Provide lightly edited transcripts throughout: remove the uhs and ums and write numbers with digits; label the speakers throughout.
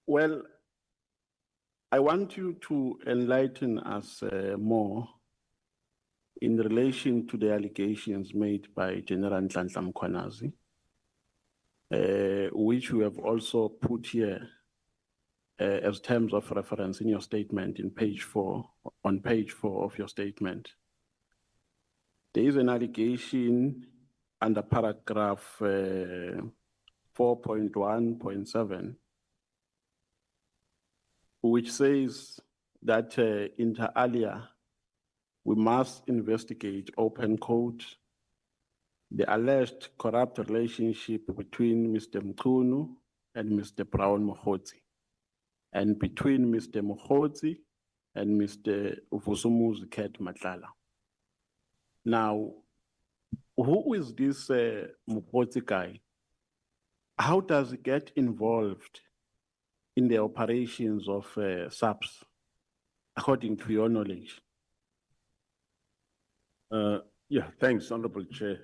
Speaker 1: Well, I want you to enlighten us more in relation to the allegations made by General Nhlanhla Mkhwanazi, which we have also put here as terms of reference in your statement in on page 4 of your statement. There is an allegation under paragraph 4.1.7, which says that inter alia, we must investigate, open quote, the alleged corrupt relationship between Mr. Mchunu and Mr. Brown Mokgotsi, and between Mr. Mokgotsi and Mr. Uvusumuzi Ket Matlala. Now, who is this Mokgotsi guy? How does he get involved in the operations of SAPS, according to your knowledge?
Speaker 2: Yeah, thanks, Honorable Chair.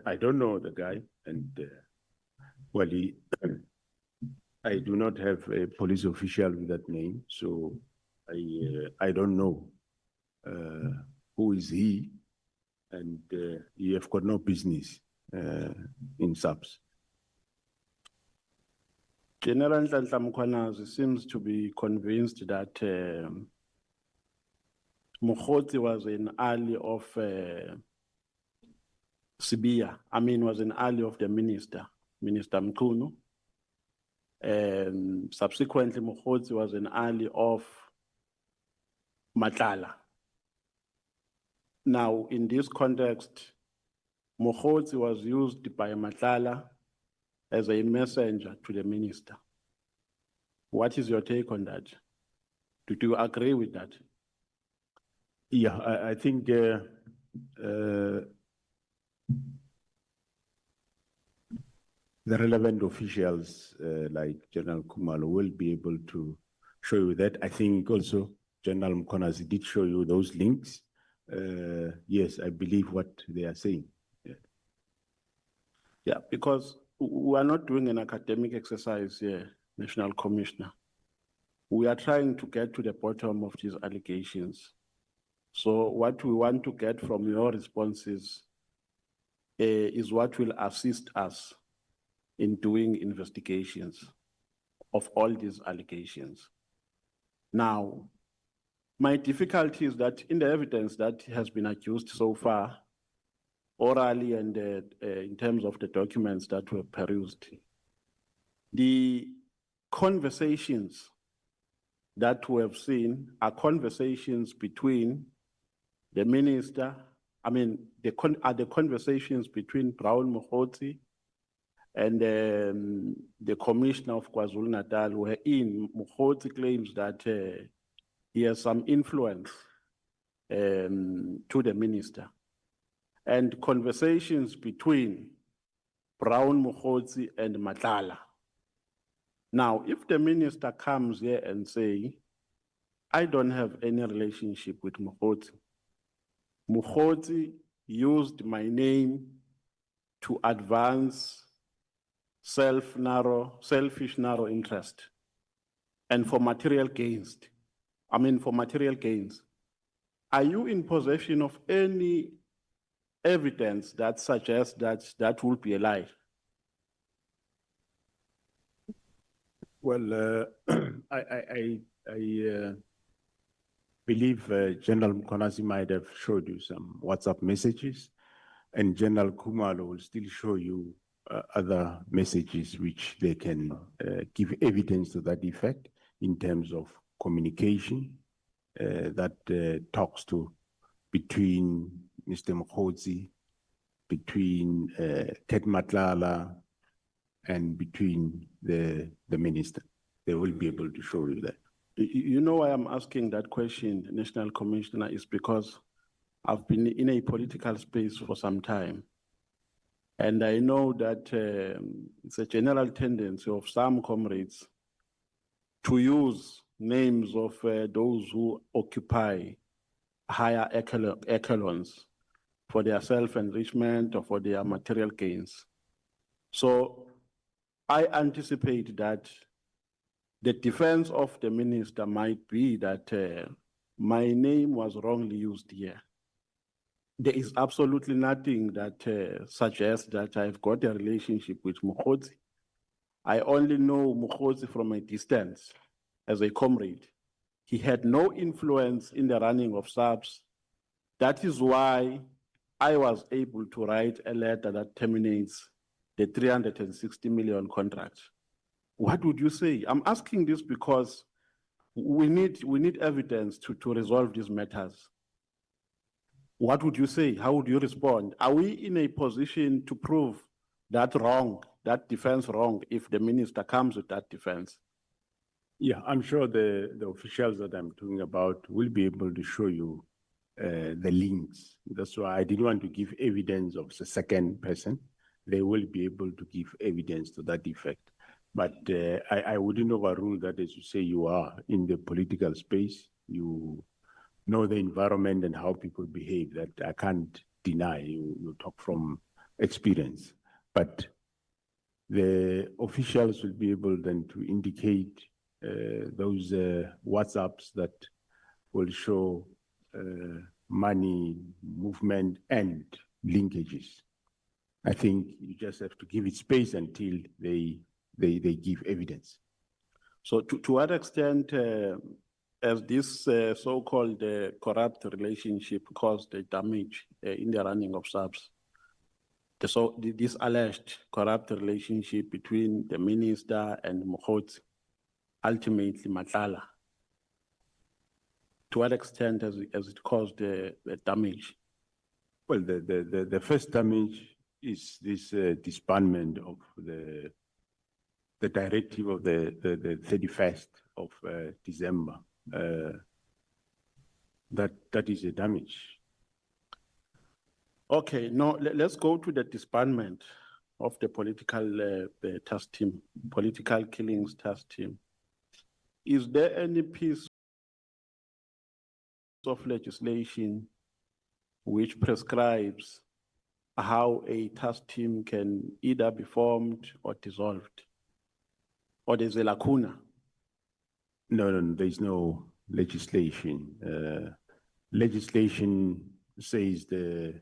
Speaker 2: I don't know the guy, and well, I do not have a police official with that name, so I don't know who is he, and you have got no business in SAPS.
Speaker 1: General Nhlanhla Mkhwanazi seems to be convinced that Mokgotsi was an ally of Sibia. I mean, was an ally of the Minister Mchunu. Subsequently, Mokgotsi was an ally of Matlala. Now, in this context, Mokgotsi was used by Matlala as a messenger to the minister. What is your take on that? Do you agree with that?
Speaker 2: Yeah, I think the relevant officials like General Khumalo will be able to show you that. I think also General Mkhwanazi did show you those links. Yes, I believe what they are saying.
Speaker 1: Yeah, because we are not doing an academic exercise here, National Commissioner. We are trying to get to the bottom of these allegations. So what we want to get from your responses is what will assist us in doing investigations of all these allegations. Now, my difficulty is that in the evidence that has been accused so far, orally and in terms of the documents that were perused, the conversations that we have seen are conversations between the minister, are the conversations between Brown Mokgotsi and the Commissioner of KwaZulu-Natal, wherein Mokgotsi claims that he has some influence to the minister, and conversations between Brown Mokgotsi and Matlala. Now, if the minister comes here and say, I don't have any relationship with Mokgotsi, Mokgotsi used my name to advance selfish narrow interest and for material gains. Are you in possession of any evidence that suggests that that will be a lie?
Speaker 2: Well, I believe General Mkhwanazi might have showed you some WhatsApp messages, and General Khumalo will still show you other messages which they can give evidence to that effect in terms of communication that talks to between Mr. Mokgotsi, between Ket Matlala, and between the minister. They will be able to show you that.
Speaker 1: You know why I'm asking that question, National Commissioner, is because I've been in a political space for some time. And I know that it's a general tendency of some comrades to use names of those who occupy higher echelons for their self-enrichment or for their material gains. So I anticipate that the defense of the minister might be that my name was wrongly used here. There is absolutely nothing that suggests that I've got a relationship with Mokgotsi. I only know Mokgotsi from a distance as a comrade. He had no influence in the running of SAPS. That is why I was able to write a letter that terminates the 360 million contract. What would you say? I'm asking this because we need evidence to resolve these matters. What would you say? How would you respond? Are we in a position to prove that wrong, that defense wrong, if the minister comes with that defense?
Speaker 2: Yeah, I'm sure the officials that I'm talking about will be able to show you the links. That's why I didn't want to give evidence of the second person. They will be able to give evidence to that effect. But I wouldn't overrule that. As you say, you are in the political space. You know the environment and how people behave. That I can't deny. You talk from experience. But the officials will be able then to indicate those WhatsApps that will show money movement and linkages. I think you just have to give it space until they give evidence.
Speaker 1: So to what extent has this so-called corrupt relationship caused the damage in the running of SAPS? This alleged corrupt relationship between the minister and Mokgotsi, ultimately Matlala, to what extent has it caused the damage?
Speaker 2: Well, the first damage is this disbandment of the directive of the 31st of December. That is a damage.
Speaker 1: Okay, now let's go to the disbandment of the political task team, political killings task team. Is there any piece of legislation which prescribes how a task team can either be formed or dissolved? Or there's a lacuna?
Speaker 2: No, there's no legislation. Legislation says the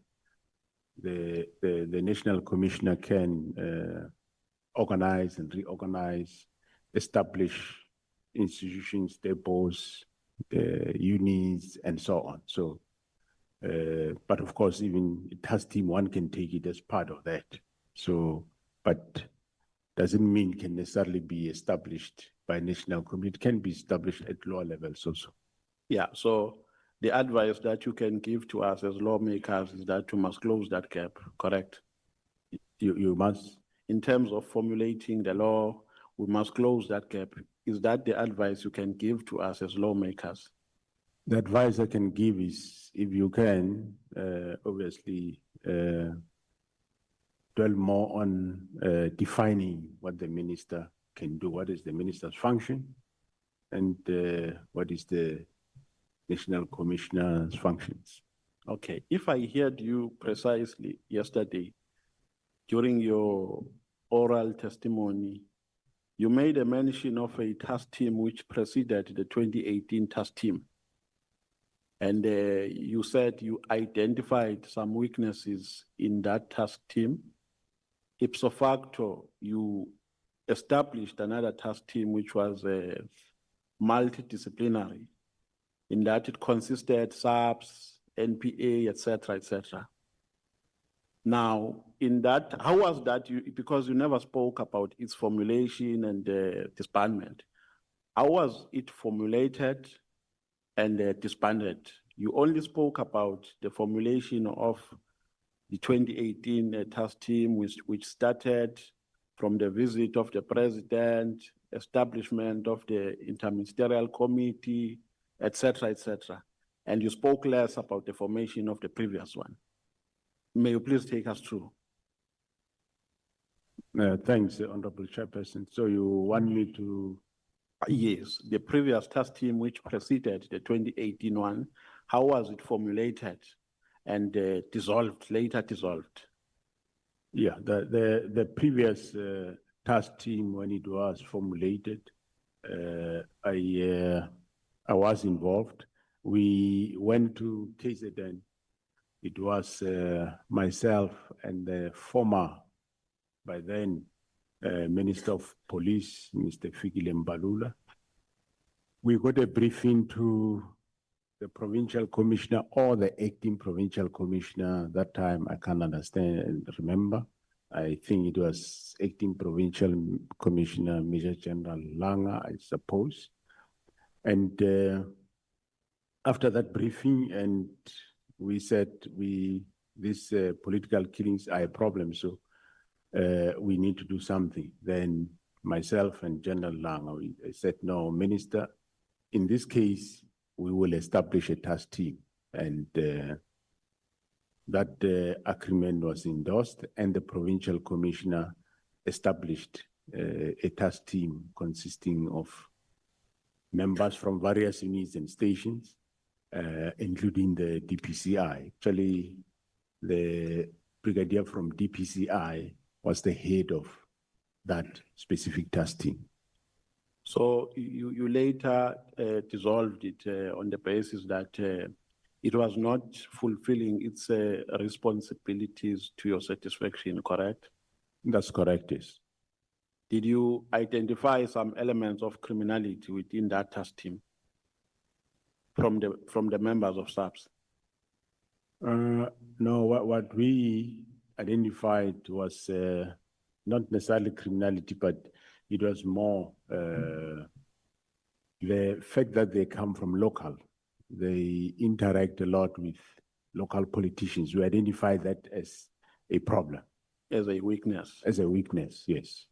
Speaker 2: national commissioner can organize and reorganize, establish institutions, depots, unions, and so on. So, but of course, even a task team, one can take it as part of that. So, but doesn't mean can necessarily be established by national committee. It can be established at lower levels also.
Speaker 1: Yeah, so the advice that you can give to us as lawmakers is that you must close that gap, correct?
Speaker 2: You must.
Speaker 1: In terms of formulating the law, we must close that gap. Is that the advice you can give to us as lawmakers?
Speaker 2: The advice I can give is, if you can, obviously, dwell more on defining what the minister can do. What is the minister's function, and what is the national commissioner's functions?
Speaker 1: Okay, if I heard you precisely yesterday during your oral testimony, you made a mention of a task team which preceded the 2018 task team. And you said you identified some weaknesses in that task team. Ipso facto, you established another task team which was multidisciplinary, in that it consisted SAPS, NPA, etc., etc. Now, in that, how was that? Because you never spoke about its formulation and disbandment. How was it formulated and disbanded? You only spoke about the formulation of the 2018 task team, which started from the visit of the president, establishment of the interministerial committee, etc., etc. And you spoke less about the formation of the previous one. May you please take us through?
Speaker 2: Thanks, Honorable Chairperson. So you want me to?
Speaker 1: Yes, the previous task team which preceded the 2018 one, how was it formulated and dissolved, later dissolved?
Speaker 2: Yeah, the previous task team, when it was formulated, I was involved. We went to KZN. It was myself and the former, by then, Minister of Police, Mr. Fikile Mbalula. We got a briefing to the provincial commissioner or the acting provincial commissioner. That time, I can't understand and remember. I think it was acting provincial commissioner, Major General Langa, I suppose. And after that briefing, and we said these political killings are a problem, so we need to do something. Then myself and General Langa, we said, no, Minister, in this case, we will establish a task team. And that agreement was endorsed, and the provincial commissioner established a task team consisting of members from various units and stations, including the DPCI. Actually, the brigadier from DPCI was the head of that specific task team.
Speaker 1: So you later dissolved it on the basis that it was not fulfilling its responsibilities to your satisfaction, correct?
Speaker 2: That's correct, yes.
Speaker 1: Did you identify some elements of criminality within that task team from the members of SAPS?
Speaker 2: No, what we identified was not necessarily criminality, but it was more the fact that they come from local. They interact a lot with local politicians. We identify that as a problem.
Speaker 1: As a weakness.
Speaker 2: As a weakness, yes.